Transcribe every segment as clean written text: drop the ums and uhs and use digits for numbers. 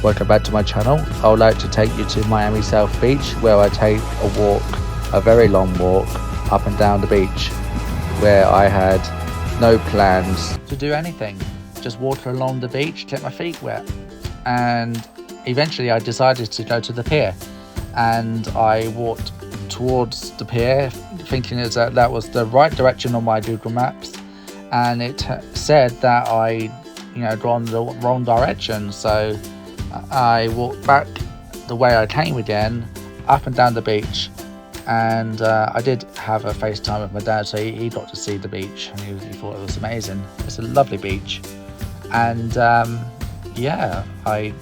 welcome back to my channel. I would like to take you to Miami South Beach, where I take a walk, a very long walk, up and down the beach, where I had no plans to do anything. Just walk along the beach, get my feet wet, and eventually I decided to go to the pier, and I walked towards the pier thinking that was the right direction on my Google Maps, and it said that I gone the wrong direction. So I walked back the way I came again, up and down the beach, and I did have a FaceTime with my dad, so he got to see the beach, and he thought it was amazing. It's a lovely beach, and yeah, I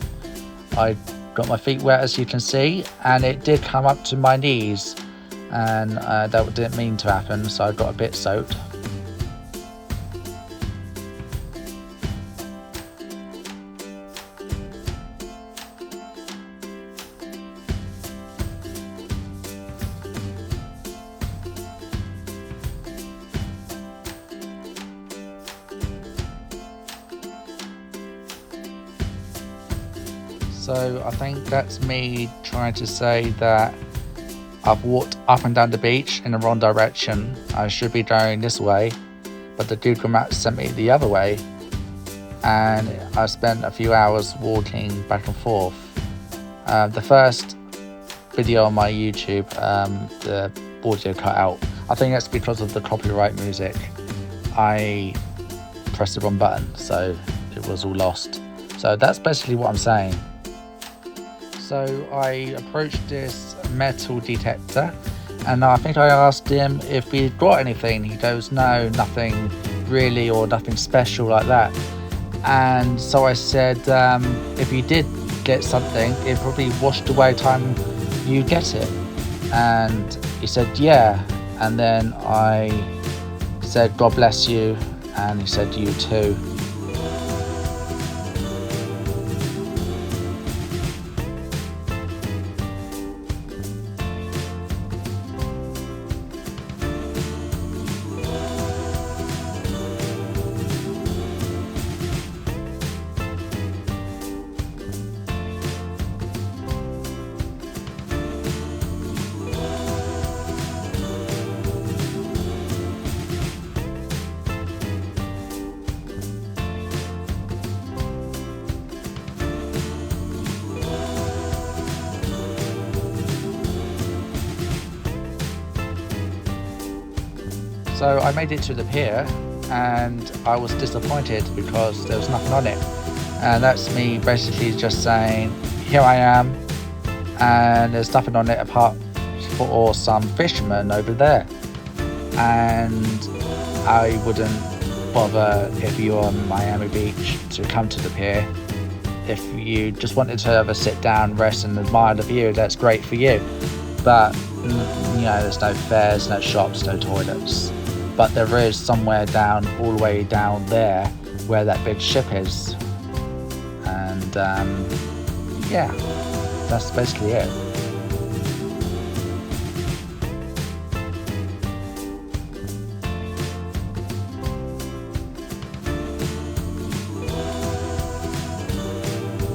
got my feet wet, as you can see, and it did come up to my knees, and that didn't mean to happen, so I got a bit soaked. So I think that's me trying to say that I've walked up and down the beach in the wrong direction. I should be going this way, but the Google Maps sent me the other way, and I spent a few hours walking back and forth. The first video on my YouTube, the audio cut out. I think that's because of the copyright music. I pressed the wrong button, so it was all lost. So that's basically what I'm saying. So I approached this metal detector, and I think I asked him if he'd got anything. He goes, no, nothing really, or nothing special like that. And so I said, if you did get something, it probably washed away time you get it. And he said, yeah. And then I said, God bless you. And he said, you too. So I made it to the pier, and I was disappointed because there was nothing on it. And that's me basically just saying, here I am, and there's nothing on it apart for some fishermen over there. And I wouldn't bother if you're on Miami Beach to come to the pier. If you just wanted to have a sit down, rest and admire the view, that's great for you. But there's no fares, no shops, no toilets. But there is somewhere down, all the way down there, where that big ship is. And yeah, that's basically it.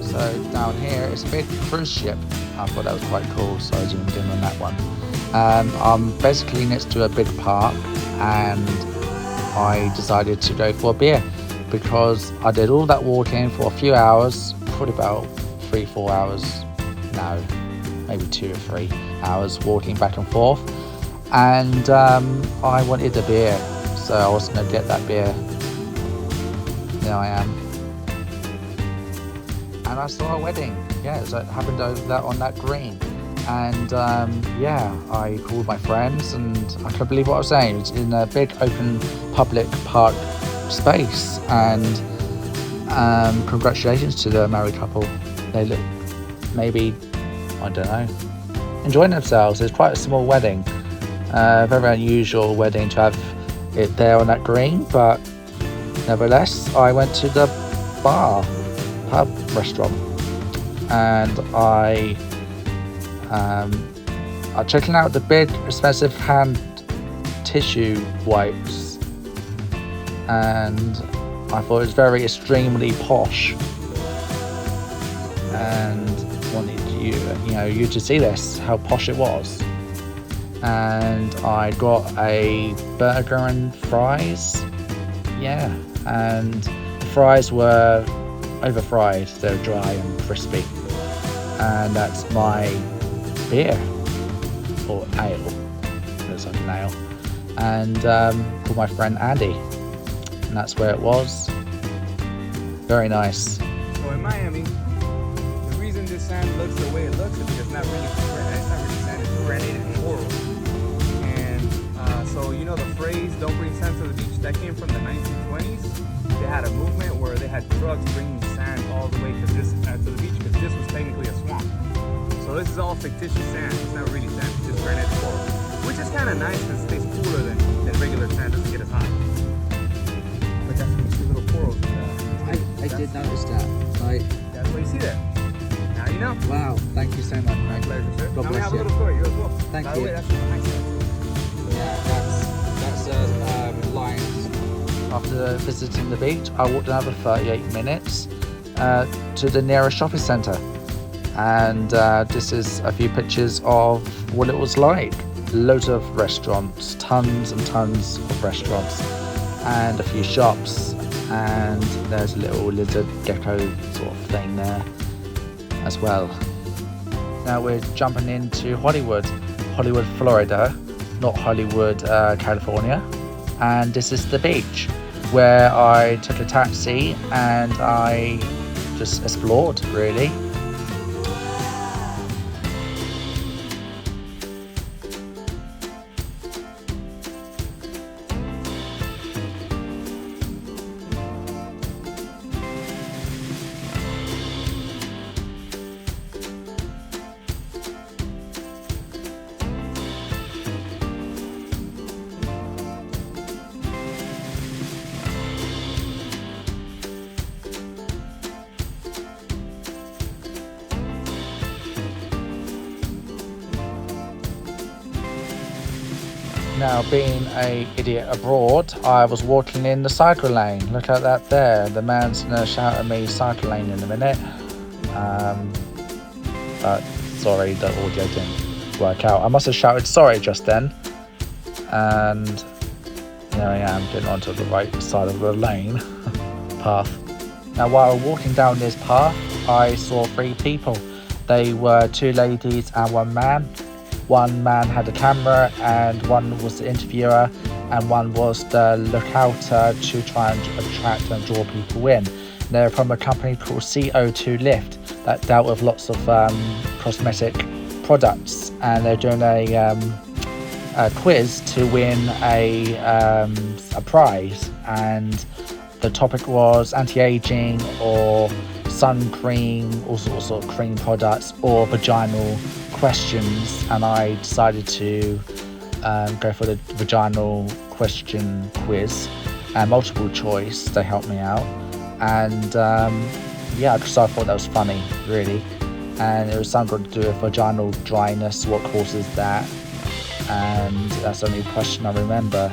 So down here is a big cruise ship. I thought that was quite cool, so I zoomed in on that one. I'm basically next to a big park, and I decided to go for a beer because I did all that walking for a few hours, probably about 3-4 hours, no, maybe 2 or 3 hours walking back and forth, and I wanted a beer, so I was going to get that beer. There I am, and I saw a wedding. Yeah, so it happened over that on that green. And yeah, I called my friends, and I couldn't believe what I was saying. It's in a big open public park space, and congratulations to the married couple. They look maybe, I don't know, enjoying themselves. It's quite a small wedding, very unusual wedding to have it there on that green, but nevertheless I went to the pub restaurant, and I checking out the big expensive hand tissue wipes, and I thought it was very extremely posh. and wanted you to see this, how posh it was. And I got a burger and fries. Yeah, and the fries were over fried, they were dry and crispy. And that's my beer, or ale, looks like an ale. And called my friend Andy, and that's where it was. Very nice. So in Miami, the reason this sand looks the way it looks is because it's not really sand, it's granite and coral. And so you know the phrase "don't bring sand to the beach," that came from the 1920s. They had a movement where they had trucks bringing sand all the way to the beach because this was technically a swamp. So this is all fictitious sand. It's not really sand. It's just granite and coral, which is kind of nice because it stays cooler than regular sand. Doesn't get as hot. But that's when you see little corals. I did notice that. That's what you see there. Now you know. Wow, thank you so much, mate. Pleasure, sir. God Now we bless have you. a little story. You as well. Thank By you. the way, that's nice. Yeah, that's Lions. After visiting the beach, I walked another 38 minutes to the nearest shopping centre. And this is a few pictures of what it was like. Loads of restaurants, tons and tons of restaurants, and a few shops. And there's a little lizard gecko sort of thing there as well. Now we're jumping into Hollywood, Florida, not Hollywood, California. And this is the beach where I took a taxi and I just explored, really. Now, being an idiot abroad, I was walking in the cycle lane. Look at that there. The man's gonna shout at me cycle lane in a minute. But sorry, the audio didn't work out. I must have shouted sorry just then. And here I am getting onto the right side of the lane path. Now, while walking down this path, I saw 3 people. They were 2 ladies and 1 man. One man had a camera, and one was the interviewer, and one was the lookouter to try and attract and draw people in. They're from a company called CO2 Lift that dealt with lots of cosmetic products, and they're doing a quiz to win a prize. And the topic was anti-aging or sun cream, all sorts of cream products, or vaginal questions. And I decided to go for the vaginal question quiz and multiple choice. They helped me out, and yeah, because I thought that was funny, really. And it was something to do with vaginal dryness, what causes that, and that's the only question I remember.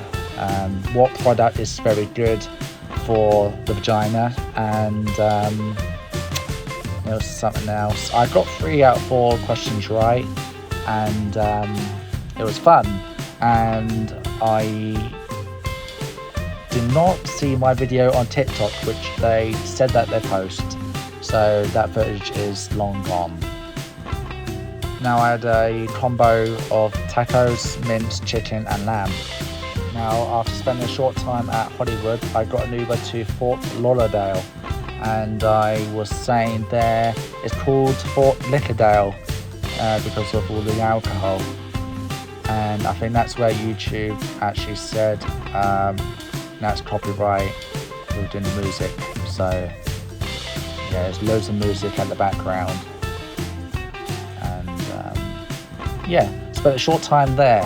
What product is very good for the vagina, and it was something else. I got 3 out of 4 questions right, and it was fun. And I did not see my video on TikTok, which they said that they post, so that footage is long gone. Now I had a combo of tacos, mince, chicken and lamb. Now, after spending a short time at Hollywood, I got an Uber to Fort Lauderdale, and I was saying there it's called Fort Lickerdale because of all the alcohol. And I think that's where YouTube actually said that's copyright within the music. So yeah, there's loads of music at the background. And yeah, spent a short time there,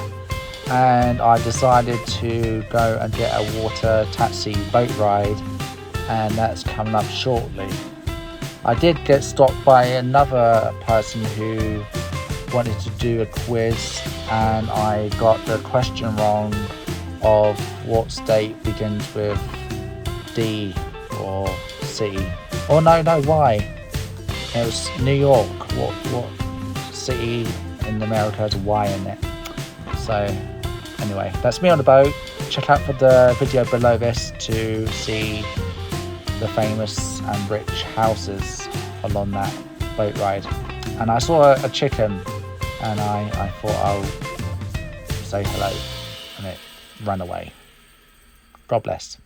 and I decided to go and get a water taxi boat ride, and that's coming up shortly. I did get stopped by another person who wanted to do a quiz, and I got the question wrong of what state begins with D or C. Oh no, Y. It was New York. What city in America has a Y in it? So anyway, that's me on the boat. Check out for the video below this to see the famous and rich houses along that boat ride. And I saw a chicken, and I thought I'll say hello, and it ran away. God bless.